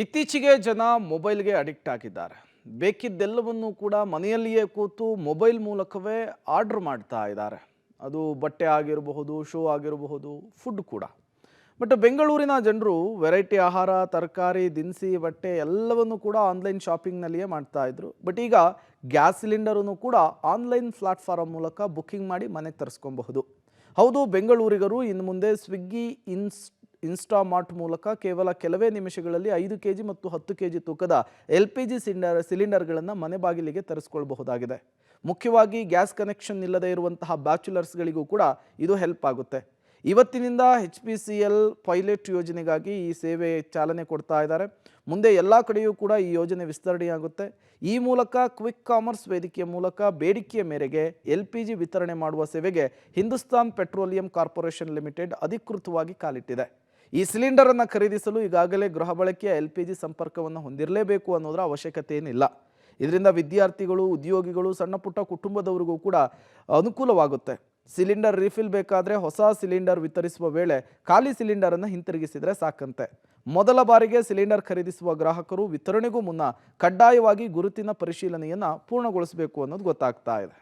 ಇತ್ತೀಚೆಗೆ ಜನ ಮೊಬೈಲ್ಗೆ ಅಡಿಕ್ಟ್ ಆಗಿದ್ದಾರೆ. ಬೇಕಿದ್ದೆಲ್ಲವನ್ನೂ ಕೂಡ ಮನೆಯಲ್ಲಿಯೇ ಕೂತು ಮೊಬೈಲ್ ಮೂಲಕವೇ ಆರ್ಡರ್ ಮಾಡ್ತಾ ಇದ್ದಾರೆ. ಅದು ಬಟ್ಟೆ ಆಗಿರಬಹುದು, ಶೂ ಆಗಿರಬಹುದು, ಫುಡ್ ಕೂಡ. ಬಟ್ ಬೆಂಗಳೂರಿನ ಜನರು ವೆರೈಟಿ ಆಹಾರ, ತರಕಾರಿ, ದಿನಸಿ, ಬಟ್ಟೆ ಎಲ್ಲವನ್ನು ಕೂಡ ಆನ್ಲೈನ್ ಶಾಪಿಂಗ್ನಲ್ಲಿಯೇ ಮಾಡ್ತಾ ಇದ್ರು. ಬಟ್ ಈಗ ಗ್ಯಾಸ್ ಸಿಲಿಂಡರನ್ನು ಕೂಡ ಆನ್ಲೈನ್ ಪ್ಲಾಟ್ಫಾರ್ಮ್ ಮೂಲಕ ಬುಕ್ಕಿಂಗ್ ಮಾಡಿ ಮನೆಗೆ ತರಿಸ್ಕೊಬಹುದು. ಹೌದು, ಬೆಂಗಳೂರಿಗರು ಇನ್ನು ಮುಂದೆ ಸ್ವಿಗ್ಗಿ, ಇನ್ಸ್ಟಾಮಾರ್ಟ್ ಮೂಲಕ ಕೇವಲ ಕೆಲವೇ ನಿಮಿಷಗಳಲ್ಲಿ 5 ಕೆಜಿ ಮತ್ತು 10 ಕೆಜಿ ತೂಕದ LPG ಸಿಲಿಂಡರ್ಗಳನ್ನು ಮನೆ ಬಾಗಿಲಿಗೆ ತರಿಸ್ಕೊಳ್ಬಹುದಾಗಿದೆ. ಮುಖ್ಯವಾಗಿ ಗ್ಯಾಸ್ ಕನೆಕ್ಷನ್ ಇಲ್ಲದೆ ಇರುವಂತಹ ಬ್ಯಾಚುಲರ್ಸ್ಗಳಿಗೂ ಕೂಡ ಇದು ಹೆಲ್ಪ್ ಆಗುತ್ತೆ. ಇವತ್ತಿನಿಂದ HPCL ಪೈಲಟ್ ಯೋಜನೆಗಾಗಿ ಈ ಸೇವೆ ಚಾಲನೆ ಕೊಡ್ತಾ ಇದ್ದಾರೆ. ಮುಂದೆ ಎಲ್ಲ ಕಡೆಯೂ ಕೂಡ ಈ ಯೋಜನೆ ವಿಸ್ತರಣೆಯಾಗುತ್ತೆ. ಈ ಮೂಲಕ ಕ್ವಿಕ್ ಕಾಮರ್ಸ್ ವೇದಿಕೆಯ ಮೂಲಕ ಬೇಡಿಕೆಯ ಮೇರೆಗೆ LPG ವಿತರಣೆ ಮಾಡುವ ಸೇವೆಗೆ ಹಿಂದೂಸ್ತಾನ್ ಪೆಟ್ರೋಲಿಯಂ ಕಾರ್ಪೊರೇಷನ್ ಲಿಮಿಟೆಡ್ ಅಧಿಕೃತವಾಗಿ ಕಾಲಿಟ್ಟಿದೆ. ಈ ಸಿಲಿಂಡರನ್ನು ಖರೀದಿಸಲು ಈಗಾಗಲೇ ಗೃಹ ಬಳಕೆಯ LPG ಸಂಪರ್ಕವನ್ನು ಹೊಂದಿರಲೇಬೇಕು ಅನ್ನೋದರ ಅವಶ್ಯಕತೆ ಏನಿಲ್ಲ. ಇದರಿಂದ ವಿದ್ಯಾರ್ಥಿಗಳು, ಉದ್ಯೋಗಿಗಳು, ಸಣ್ಣ ಪುಟ್ಟ ಕುಟುಂಬದವರಿಗೂ ಕೂಡ ಅನುಕೂಲವಾಗುತ್ತೆ. ಸಿಲಿಂಡರ್ ರೀಫಿಲ್ ಬೇಕಾದರೆ ಹೊಸ ಸಿಲಿಂಡರ್ ವಿತರಿಸುವ ವೇಳೆ ಖಾಲಿ ಸಿಲಿಂಡರನ್ನು ಹಿಂತಿರುಗಿಸಿದರೆ ಸಾಕಂತೆ. ಮೊದಲ ಬಾರಿಗೆ ಸಿಲಿಂಡರ್ ಖರೀದಿಸುವ ಗ್ರಾಹಕರು ವಿತರಣೆಗೂ ಮುನ್ನ ಕಡ್ಡಾಯವಾಗಿ ಗುರುತಿನ ಪರಿಶೀಲನೆಯನ್ನು ಪೂರ್ಣಗೊಳಿಸಬೇಕು ಅನ್ನೋದು ಗೊತ್ತಾಗ್ತಾ ಇದೆ.